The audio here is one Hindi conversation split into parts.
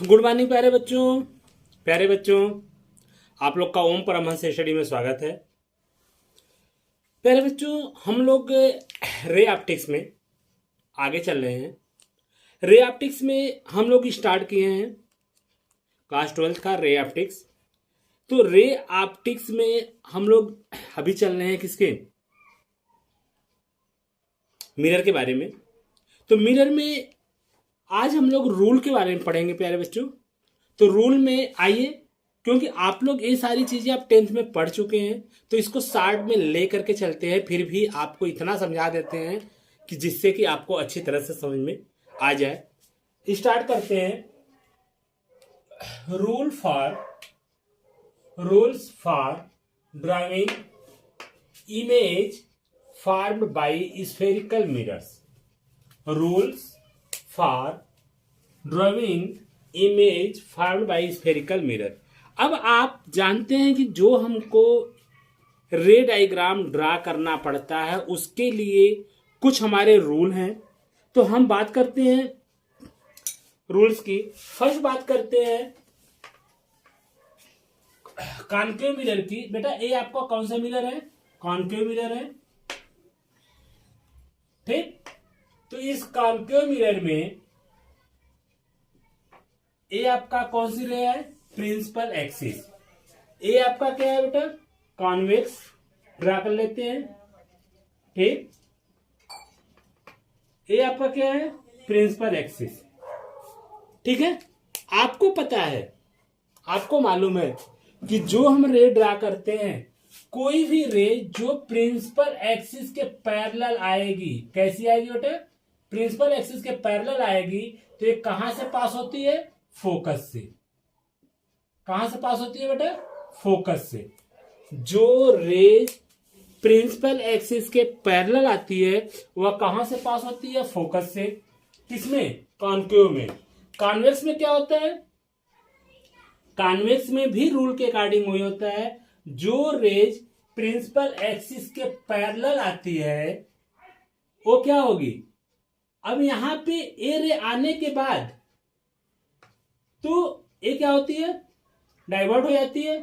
गुड मॉर्निंग प्यारे बच्चों, आप लोग का ओम परमहंस स्टडी में स्वागत है। प्यारे बच्चों, हम लोग रे ऑप्टिक्स में आगे चल रहे हैं। रे ऑप्टिक्स में हम लोग स्टार्ट किए हैं क्लास 12 का रे ऑप्टिक्स। तो रे ऑप्टिक्स में हम लोग अभी चल रहे हैं किसके, मिरर के बारे में। तो मिरर में आज हम लोग रूल के बारे में पढ़ेंगे प्यारे बच्चों। तो रूल में आइए, क्योंकि आप लोग ये सारी चीज़ें आप 10th में पढ़ चुके हैं, तो इसको शार्ट में ले करके चलते हैं। फिर भी आपको इतना समझा देते हैं कि जिससे कि आपको अच्छी तरह से समझ में आ जाए। स्टार्ट करते हैं। Rules for drawing image formed by spherical mirrors. Rules for drawing image formed by spherical mirror. अब आप जानते हैं कि जो हमको रे डायग्राम ड्रा करना पड़ता है उसके लिए कुछ हमारे रूल हैं। तो हम बात करते हैं रूल्स की। फर्स्ट बात करते हैं कॉन्केव मिरर की। बेटा ये आपका कौन सा मिरर है? कॉन्केव मिरर है, ठीक। तो इस कॉन्केव मिरर में ये आपका कौन सी रे है? Principal axis. ये आपका क्या है बेटा? कॉन्वेक्स। ड्रा कर लेते हैं, ठीक। ये आपका क्या है? प्रिंसिपल एक्सिस, ठीक है। आपको पता है, आपको मालूम है कि जो हम रे ड्रा करते हैं, कोई भी रे जो प्रिंसिपल एक्सिस के पैरेलल आएगी, कैसी आएगी बेटा? प्रिंसिपल एक्सिस के पैरेलल आएगी। तो ये कहां से पास होती है? फोकस से। कहां से पास होती है बेटा? फोकस से। जो रे प्रिंसिपल एक्सिस के पैरेलल आती है वह कहां से पास होती है? फोकस से। किसमें? कॉन्केव में। कॉन्वेक्स में क्या होता है? कॉन्वेक्स में भी रूल के अकॉर्डिंग वही होता है। जो रेज प्रिंसिपल एक्सिस के पैरेलल आती है वो क्या होगी? अब यहां पे ए रे आने के बाद तो ये क्या होती है? डाइवर्ट हो जाती है।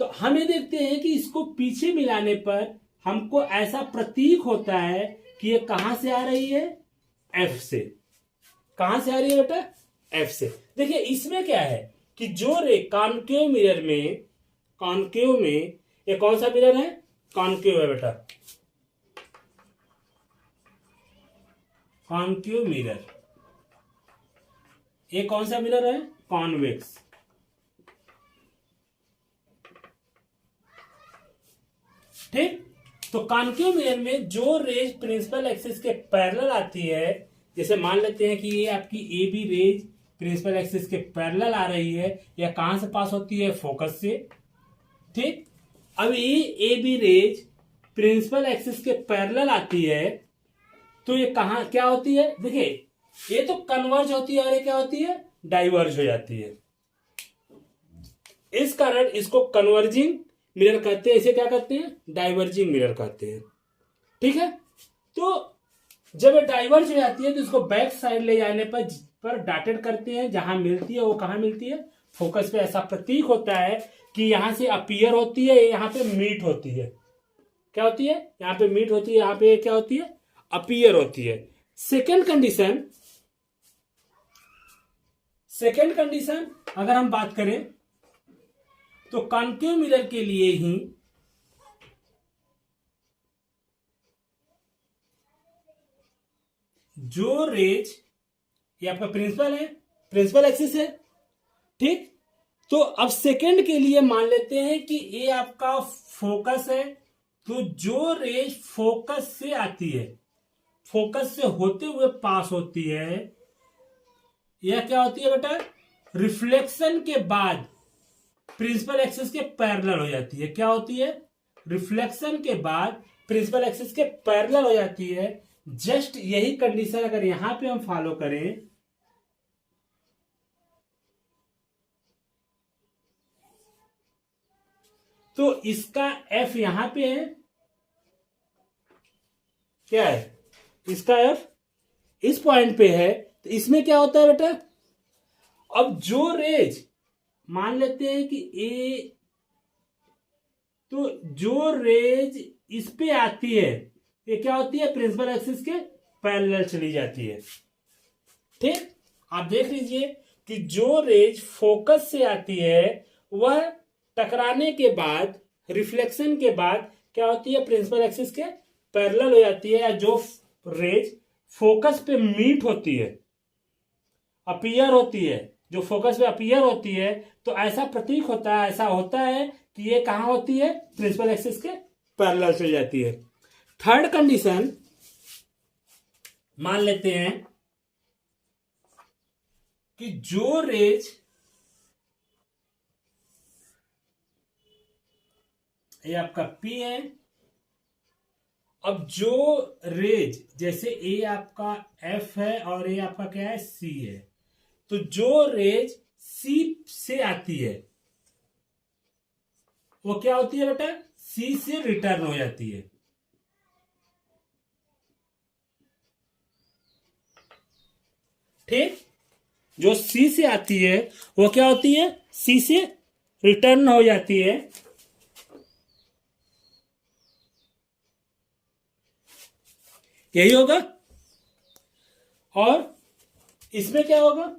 तो हम ये देखते हैं कि इसको पीछे मिलाने पर हमको ऐसा प्रतीक होता है कि ये कहां से आ रही है? एफ से। कहां से आ रही है बेटा? एफ से। देखिए इसमें क्या है कि जो रे कॉन्केव मिरर में, कॉन्केव में ये कौन सा मिरर है? कॉन्केव है बेटा, कॉन्केव मिरर। ये कौन सा मिरर है? कॉन्वेक्स, ठीक। तो कॉन्केव मिरर में जो रेज प्रिंसिपल एक्सिस के पैरेलल आती है, जैसे मान लेते हैं कि ये आपकी A B rays principal axis के पैरेलल आ रही है, यह कहां से पास होती है? फोकस से, ठीक। अब ये A B rays principal axis के पैरेलल आती है तो ये कहां क्या होती है? देखिए ये तो कन्वर्ज होती है और ये क्या होती है? डाइवर्ज हो जाती है। इस कारण इसको कन्वर्जिंग मिरर कहते हैं। इसे क्या कहते हैं? डाइवर्जिंग मिरर कहते हैं, ठीक है। तो जब ये डाइवर्ज हो जाती है तो इसको बैक साइड ले जाने पर डॉटेड करते हैं। जहां मिलती है वो कहां मिलती है? फोकस पे। ऐसा प्रतीक होता है कि यहां से अपीयर होती है, यहां पे मीट होती है। क्या होती है? यहां पे मीट होती है, यहां पे क्या होती है? अपीयर होती है। सेकेंड कंडीशन अगर हम बात करें तो कॉन्केव मिरर के लिए ही जो रेज, ये आपका प्रिंसिपल है, प्रिंसिपल एक्सिस है, ठीक। तो अब सेकंड के लिए मान लेते हैं कि ये आपका फोकस है। तो जो रेज फोकस से आती है, फोकस से होते हुए पास होती है, यह क्या होती है बेटा? रिफ्लेक्शन के बाद प्रिंसिपल एक्सिस के पैरेलल हो जाती है। क्या होती है? रिफ्लेक्शन के बाद प्रिंसिपल एक्सिस के पैरेलल हो जाती है। जस्ट यही कंडीशन अगर यहां पे हम फॉलो करें तो इसका एफ यहां पे है, क्या है? इसका एफ इस पॉइंट पे है। तो इसमें क्या होता है बेटा, अब जो रेज मान लेते हैं कि ए, तो जो रेज इस पे आती है ये क्या होती है, प्रिंसिपल एक्सिस के पैरेलल चली जाती है। ठीक, आप देख लीजिए कि जो रेज फोकस से आती है वह टकराने के बाद, रिफ्लेक्शन के बाद क्या होती है, प्रिंसिपल एक्सिस के पैरेलल हो जाती है। या जो रेज फोकस पे मीट होती है, अपीयर होती है, जो फोकस पे अपीयर होती है, तो ऐसा प्रतीक होता है, ऐसा होता है कि ये कहां होती है, प्रिंसिपल एक्सिस के पैरेलल चली जाती है। थर्ड कंडीशन मान लेते हैं कि जो रेज, ये आपका P है, अब जो रेज, जैसे ए आपका F है और ये आपका क्या है, C है, तो जो रेज C से आती है वो क्या होती है बेटा, C से रिटर्न हो जाती है। ठीक, जो C से आती है वो क्या होती है, C से रिटर्न हो जाती है। यही होगा। और इसमें क्या होगा,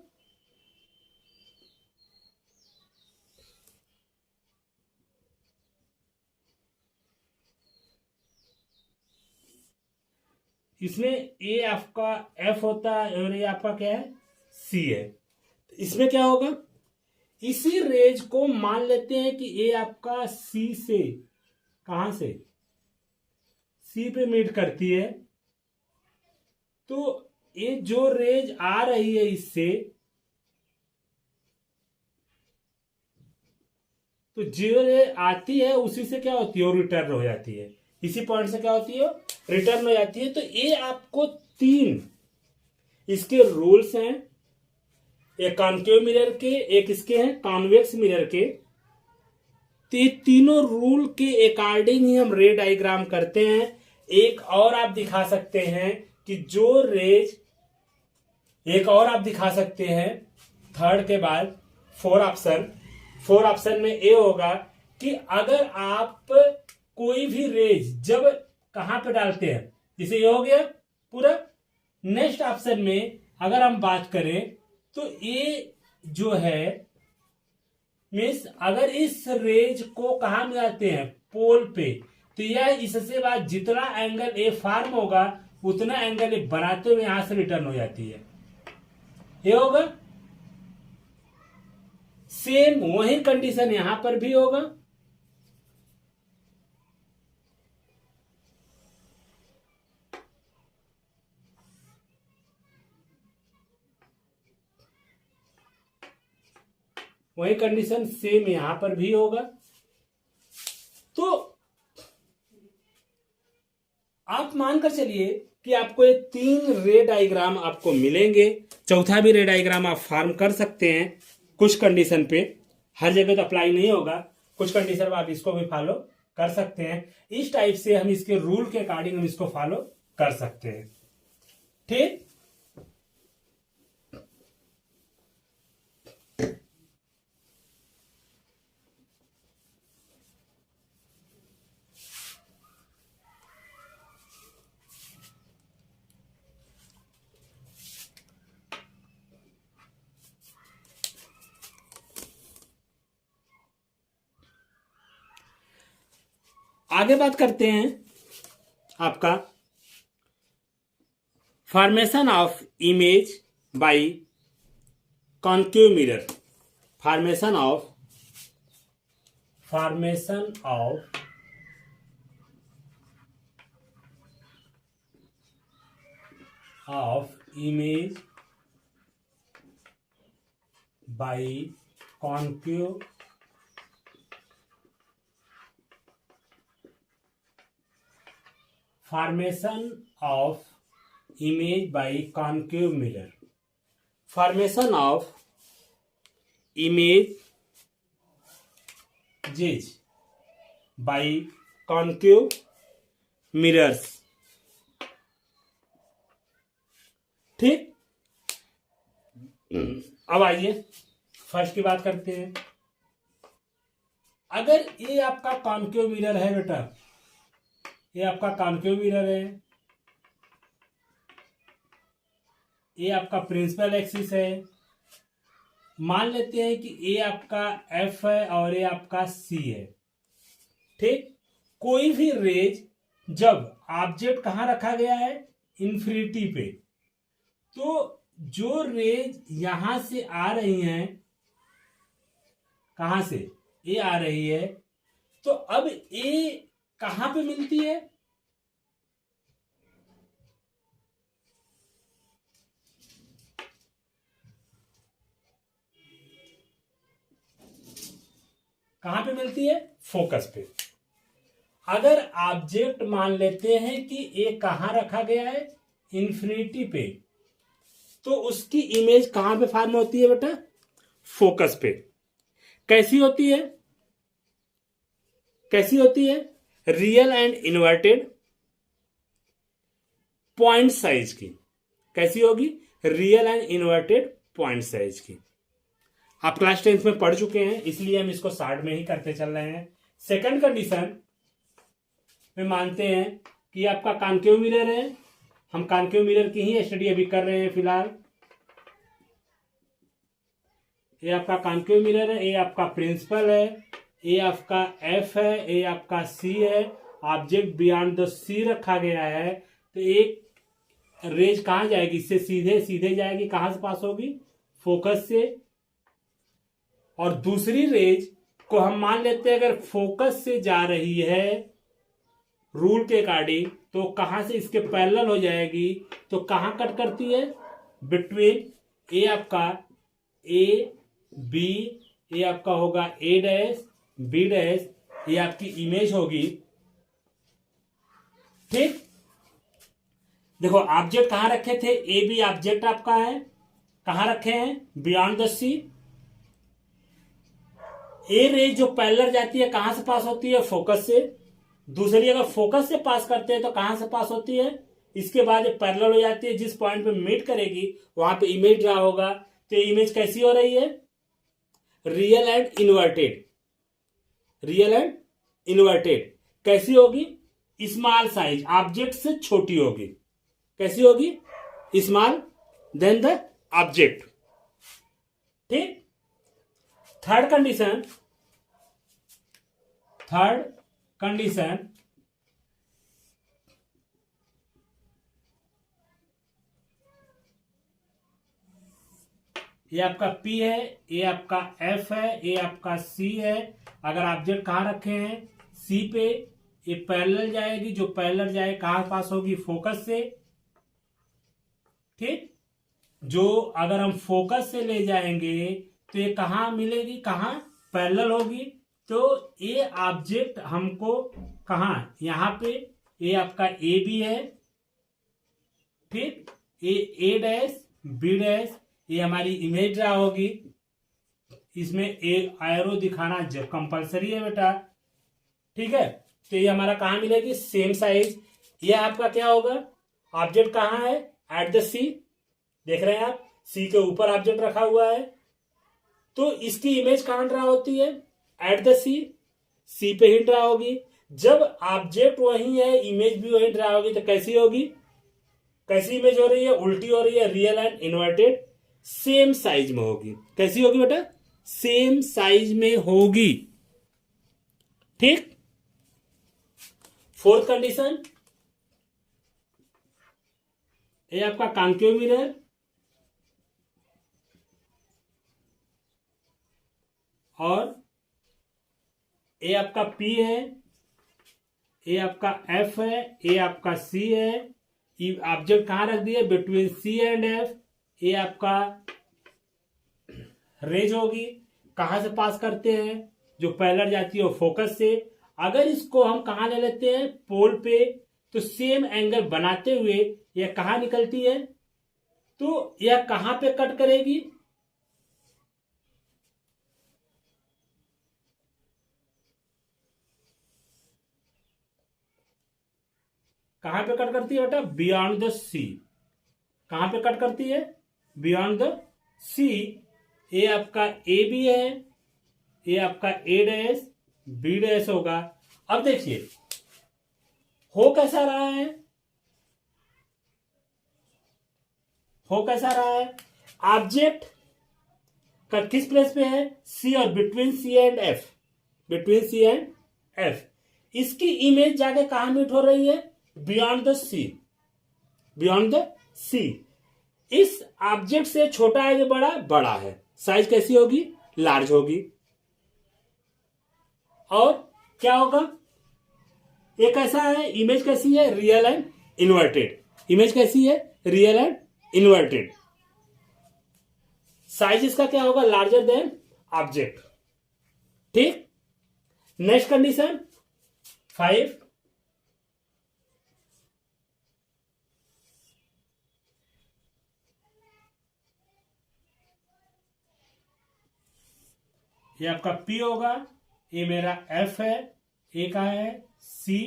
इसमें ए आपका F होता है और ये आपका क्या है, C है। इसमें क्या होगा, इसी रेज को मान लेते हैं कि ए आपका C से, कहां से, C पे मीट करती है, तो ये जो रेज आ रही है इससे, तो जो रेज आती है उसी से क्या होती है, वो रिटर्न हो जाती है, इसी पॉइंट से क्या होती है, रिटर्न हो जाती है। तो ये आपको तीन इसके रूल्स हैं, एक कॉन्केव मिरर के, एक इसके हैं कॉन्वेक्स मिरर के। तो ये तीनों रूल के अकॉर्डिंग ही हम रे डायग्राम करते हैं। एक और आप दिखा सकते हैं कि जो रेज, एक और आप दिखा सकते हैं थर्ड के बाद फोर ऑप्शन में ए होगा कि अगर आप कोई भी रेज जब कहां पे डालते हैं, जैसे ये हो गया पूरा। नेक्स्ट ऑप्शन में अगर हम बात करें तो ये जो है मीन्स अगर इस रेज को कहां मिलाते हैं, पोल पे, तो यह इससे बाद जितना एंगल ए फॉर्म होगा उतना एंगल ए बनाते हुए यहां से रिटर्न हो जाती है। ये होगा। सेम वही कंडीशन यहां पर भी होगा। वही कंडीशन सेम यहां पर भी होगा। तो आप मानकर चलिए कि आपको ये तीन रे डायग्राम आपको मिलेंगे। चौथा भी रे डायग्राम आप फॉर्म कर सकते हैं कुछ कंडीशन पे, हर जगह तो अप्लाई नहीं होगा, कुछ कंडीशन में आप इसको भी फॉलो कर सकते हैं। इस टाइप से हम इसके रूल के अकॉर्डिंग हम इसको फॉलो कर सकते हैं। ठीक, आगे बात करते हैं आपका formation of image by concave mirror. Formation of image by concave formation of image by concave mirror। formation of images by concave mirrors। ठीक, अब आइए फर्स्ट की बात करते हैं। अगर ये आपका कॉन्केव मिरर है बेटा, ये आपका कॉन्केव मिरर है, ये आपका प्रिंसिपल एक्सिस है, मान लेते हैं कि ये आपका एफ है और ये आपका सी है, ठीक। कोई भी रेज जब ऑब्जेक्ट कहां रखा गया है, इन्फिनिटी पे, तो जो रेज यहां से आ रही हैं, कहां से ये आ रही है, तो अब ये कहां पे मिलती है, कहां पे मिलती है, फोकस पे। अगर ऑब्जेक्ट मान लेते हैं कि ये कहां रखा गया है, इन्फिनिटी पे, तो उसकी इमेज कहां पे फॉर्म होती है बेटा, फोकस पे। कैसी होती है, कैसी होती है, real and inverted point size की। कैसी होगी, real and inverted point size की। आप क्लास 10th में पढ़ चुके हैं, इसलिए हम इसको शॉर्ट में ही करते चल रहे हैं। सेकंड कंडीशन में मानते हैं कि आपका कॉन्केव मिरर है, हम कॉन्केव मिरर की ही स्टडी अभी कर रहे हैं फिलहाल। ये आपका कॉन्केव मिरर है, ये आपका प्रिंसिपल है, ये आपका एफ है, ये आपका सी है, ऑब्जेक्ट बियॉन्ड द सी रखा गया है। तो एक रेज कहां जाएगी, इससे सीधे सीधे जाएगी, कहां से पास होगी, फोकस से। और दूसरी रेज को हम मान लेते हैं अगर फोकस से जा रही है रूल के अकॉर्डिंग, तो कहां से इसके पैरेलल हो जाएगी, तो कहां कट करती है, बिटवीन ए आपका ए बी, ये आपका होगा ए डैश बी डैश, ये आपकी इमेज होगी, ठीक। देखो ऑब्जेक्ट कहां रखे थे, ए बी ऑब्जेक्ट आपका है, कहां रखे हैं, बियॉन्ड द सी। ए रे जो पैरेलल जाती है कहां से पास होती है, फोकस से। दूसरी अगर फोकस से पास करते हैं तो कहां से पास होती है, इसके बाद पैरेलल हो जाती है, जिस पॉइंट पे मीट करेगी वहां पे इमेज ड्रा होगा। तो इमेज कैसी हो रही है, real and inverted, real and inverted. कैसी होगी, स्मॉल साइज, ऑब्जेक्ट से छोटी होगी। कैसी होगी, स्मॉल देन द ऑब्जेक्ट, ठीक। थर्ड कंडीशन, थर्ड कंडीशन, ये आपका P है, ये आपका F है, ये आपका C है। अगर ऑब्जेक्ट कहां रखे हैं, C पे, ये पैरेलल जाएगी, जो पैरेलल जाए कहां पास होगी, फोकस से, ठीक। जो अगर हम फोकस से ले जाएंगे तो ये कहां मिलेगी, कहां पैरेलल होगी। तो ये ऑब्जेक्ट हमको कहां, यहां पे ये आपका ए बी है, ठीक। ये ए डैश बी डैश, ये हमारी इमेज ड्रा होगी। इसमें एक एरो दिखाना कंपलसरी है बेटा, ठीक है। तो ये हमारा कहां मिलेगी, सेम साइज। ये आपका क्या होगा, ऑब्जेक्ट कहां है, एट द सी, देख रहे हैं आप, सी के ऊपर ऑब्जेक्ट रखा हुआ है। तो इसकी इमेज कहां ड्रा होती है, एट द सी, सी पे ही ड्रा होगी। जब ऑब्जेक्ट वही है, इमेज भी वही ड्रा होगी, तो कैसी होगी, कैसी इमेज हो रही है, उल्टी हो रही है, real and inverted same size में होगी। कैसी होगी बेटा, सेम साइज में होगी, ठीक। फोर्थ कंडीशन, ये आपका कॉन्केव मिरर और ये आपका P है, ये आपका F है, ये आपका C है। ऑब्जेक्ट कहां रख दिए, बिटवीन C एंड F। ये आपका रेज होगी, कहां से पास करते हैं, जो पैरेलल जाती है वो फोकस से। अगर इसको हम कहां ले लेते हैं, पोल पे, तो सेम एंगल बनाते हुए यह कहां निकलती है, तो यह कहां पे कट करेगी, कहां पे कट करती है बेटा, बियॉन्ड द सी। कहां पे कट करती है, बियॉन्ड द सी, ये आपका ए बी है, ये आपका ए डैश बी डैश होगा। अब देखिए हो कैसा रहा है, हो कैसा रहा है, ऑब्जेक्ट का किस प्लेस पे है, सी, और between C and F, between C and F, इसकी इमेज जाके कहां मीट हो रही है, beyond the C, beyond the C. इस ऑब्जेक्ट से छोटा है कि बड़ा, बड़ा है, साइज कैसी होगी, लार्ज होगी। और क्या होगा, ये कैसा है, इमेज कैसी है, रियल एंड इन्वर्टेड, इमेज कैसी है, रियल एंड इन्वर्टेड। साइज इसका क्या होगा, लार्जर देन ऑब्जेक्ट। ठीक, नेक्स्ट कंडीशन 5, ये आपका P होगा, ये मेरा F है, ए का है C।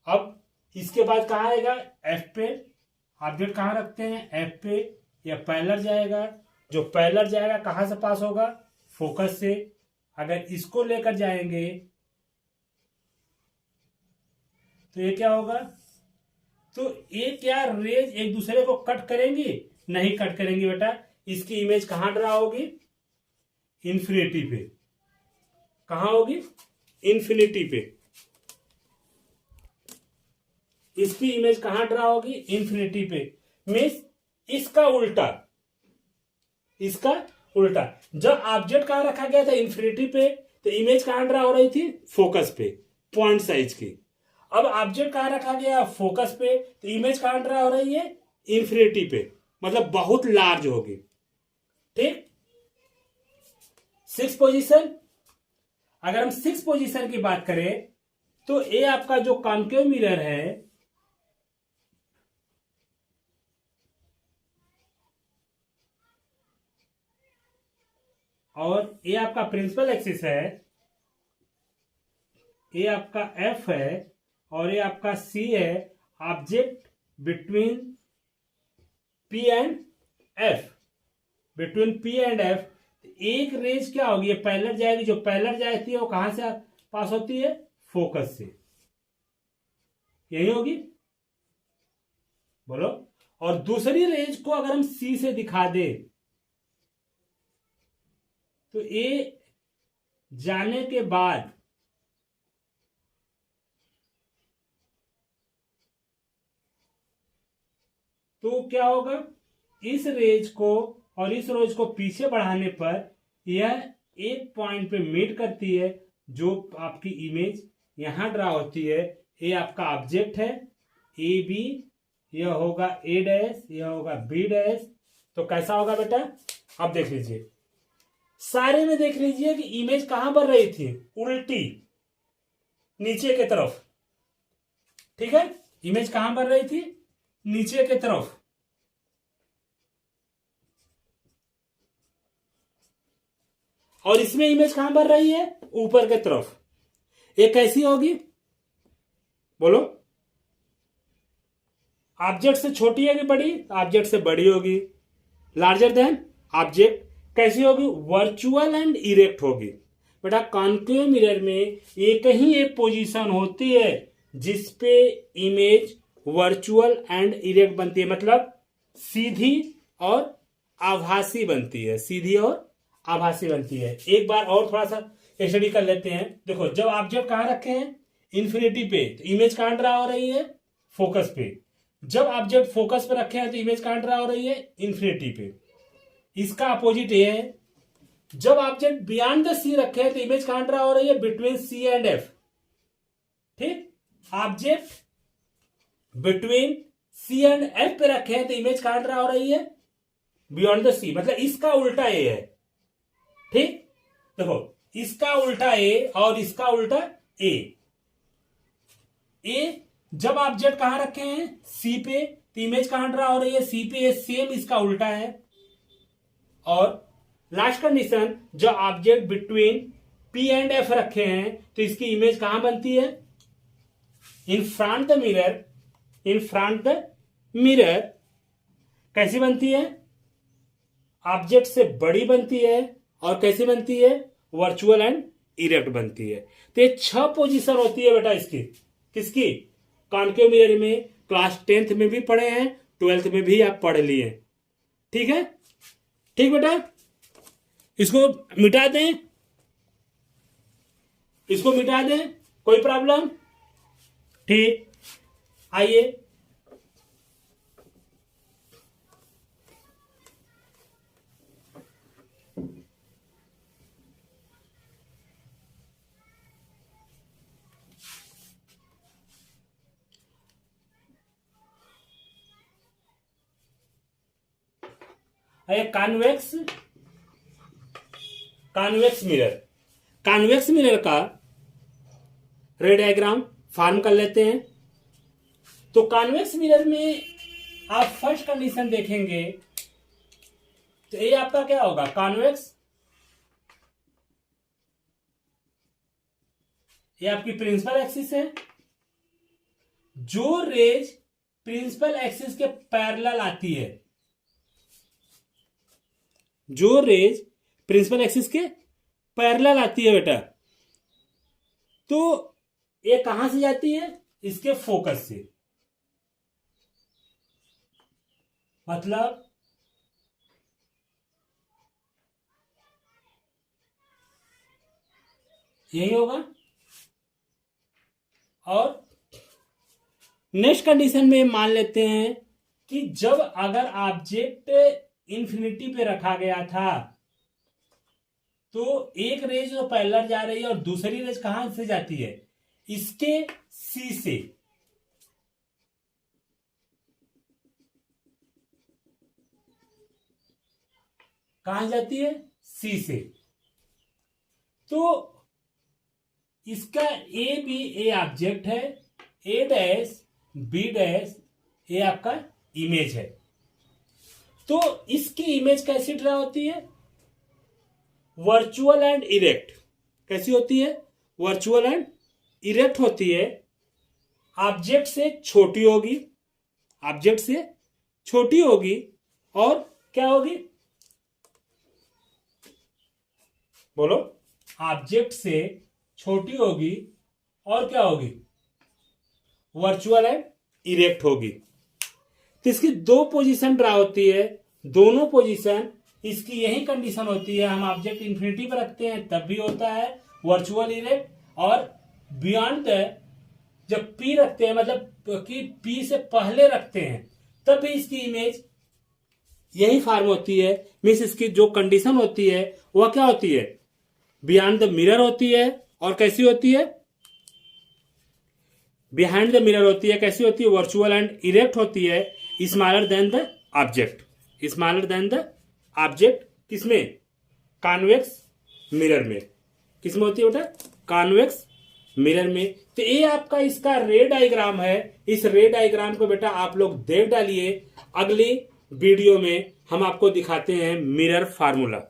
अब इसके बाद कहाँ आएगा, F पे, ऑब्जेक्ट कहाँ रखते हैं, F पे, या पैरेलल जाएगा, जो पैरेलल जाएगा कहाँ से पास होगा, फोकस से। अगर इसको लेकर जाएंगे तो ये क्या होगा, तो ये क्या रेज एक दूसरे को कट करेंगी, नहीं कट करेंगी बेटा। इसकी इमेज कहां ड्रा होगी, इन्फिनिटी पे, कहां होगी, इन्फिनिटी पे। इसकी इमेज कहां ड्रा होगी, इन्फिनिटी पे। मीन्स इसका उल्टा, इसका उल्टा। जब ऑब्जेक्ट कहां रखा गया था, इन्फिनिटी पे, तो इमेज कहां ड्रा हो रही थी, फोकस पे, पॉइंट साइज की। अब ऑब्जेक्ट कहां रखा गया, फोकस पे, तो इमेज कहां ड्रा हो रही है, इन्फिनिटी पे, मतलब बहुत लार्ज होगी। ठीक, 6 पोजीशन। अगर हम 6 पोजीशन की बात करें तो ये आपका जो कॉन्केव मिरर है, और ये आपका प्रिंसिपल एक्सिस है, ये आपका एफ है, और ये आपका सी है। Object between P and F, between P and F, एक रेज क्या होगी, ये पैरेलल जाएगी, जो पैरेलल जाती है वो कहां से पास होती है, फोकस से, यही होगी, बोलो। और दूसरी रेज को अगर हम सी से दिखा दे तो ये जाने के बाद तो क्या होगा, इस रेज को और इस रेज को पीछे बढ़ाने पर यह एक पॉइंट पे मीट करती है, जो आपकी इमेज यहां ड्रा होती है। ये आपका ऑब्जेक्ट है ए बी, यह होगा ए डैश, यह होगा बी डैश। तो कैसा होगा बेटा, अब देख लीजिए, सारे में देख लीजिए कि इमेज कहां बन रही थी, उल्टी, नीचे की तरफ। ठीक है, इमेज कहां बन रही थी, नीचे की तरफ। और इसमें इमेज कहां बन रही है, ऊपर की तरफ। ये कैसी होगी, बोलो। ऑब्जेक्ट से छोटी है कि बड़ी, ऑब्जेक्ट से बड़ी होगी, लार्जर देन ऑब्जेक्ट। कैसी होगी, वर्चुअल एंड इरेक्ट होगी। बेटा कॉन्केव मिरर में एक ही एक पोजीशन होती है जिसपे इमेज वर्चुअल एंड इरेक्ट बनती है, मतलब सीधी और आभासी बनती है, सीधी और आभासी बनती है। एक बार और थोड़ा सा स्टडी कर लेते हैं। देखो, जब ऑब्जेक्ट कहां रखे हैं, इन्फिनिटी पे, तो इमेज कहां ड्रा हो रही है, फोकस पे। जब ऑब्जेक्ट फोकस पे रखे हैं तो इमेज कहां ड्रा हो रही है, इन्फिनिटी पे। इसका अपोजिट ये है, जब ऑब्जेक्ट बियॉन्ड द सी रखे हैं तो इमेज कहां ड्रा हो रही है, बिटवीन सी एंड एफ। ठीक, object between C and F पे रखे हैं तो इमेज कहां ड्रा हो रही है, बियॉन्ड द सी, मतलब इसका उल्टा ए है। ठीक, देखो, इसका उल्टा ए और इसका उल्टा ए। ए जब ऑब्जेक्ट कहां रखे हैं, सी पे, तो इमेज कहां ड्रा हो रही है, सी पे, सेम इसका उल्टा है। और लास्ट कंडीशन, जो object between P and F रखे हैं तो इसकी इमेज कहां बनती है, in front the mirror, in front the mirror. कैसी बनती है, ऑब्जेक्ट से बड़ी बनती है और कैसी बनती है, वर्चुअल एंड इरेक्ट बनती है। तो ये 6 पोजीशन होती है बेटा इसकी, किसकी, कॉनकेव मिरर में। क्लास 10th में भी पढ़े हैं, 12th में भी आप पढ़ लिए। ठीक है, ठीक बेटा, इसको मिटा दें, इसको मिटा दें, कोई प्रॉब्लम? ठीक, आइए convex, convex mirror, convex mirror का रे डायग्राम फॉर्म कर लेते हैं। तो कॉन्वेक्स मिरर में आप फर्स्ट कंडीशन देखेंगे तो ये आपका क्या होगा, कॉन्वेक्स, ये आपकी प्रिंसिपल एक्सिस है। जो रेज प्रिंसिपल एक्सिस के पैरेलल आती है, जो रेज प्रिंसिपल एक्सिस के पैरेलल आती है बेटा, तो ये कहां से जाती है, इसके फोकस से, मतलब यही होगा। और नेक्स्ट कंडीशन में मान लेते हैं कि जब अगर ऑब्जेक्ट इंफिनिटी पे रखा गया था तो एक रेज जो पैरेलल जा रही है और दूसरी रेज कहां से जाती है, इसके सी से। कहां जाती है, सी से। तो इसका ए बी ए ऑब्जेक्ट है, ए डैश बी डैश ये आपका इमेज है। तो इसकी इमेज कैसी ड्रा होती है, वर्चुअल एंड इरेक्ट। कैसी होती है, वर्चुअल एंड इरेक्ट होती है। ऑब्जेक्ट से छोटी होगी, ऑब्जेक्ट से छोटी होगी और क्या होगी, बोलो, ऑब्जेक्ट से छोटी होगी और क्या होगी, वर्चुअल एंड इरेक्ट होगी। तो इसकी 2 पोजीशन ड्रा होती है, दोनों पोजीशन इसकी यही कंडीशन होती है। हम ऑब्जेक्ट इंफिनिटी पर रखते हैं तब भी होता है वर्चुअल इरेक्ट, और बियॉन्ड द जब पी रखते हैं, मतलब कि पी से पहले रखते हैं, तब भी इसकी इमेज यही फॉर्म होती है। मीन्स इसकी जो कंडीशन होती है वह क्या होती है, बियॉन्ड द मिरर होती है। और कैसी होती है, बिहाइंड द मिरर होती है। कैसी होती है, वर्चुअल एंड इरेक्ट होती है। Smaller than the object, smaller than the object, किसमें, कॉन्वेक्स मिरर में। किसमें होती है बेटा, कॉन्वेक्स मिरर में। तो ये आपका इसका रे डायग्राम है। इस रे डायग्राम को बेटा आप लोग देख डालिए। अगली वीडियो में हम आपको दिखाते हैं मिरर फार्मूला।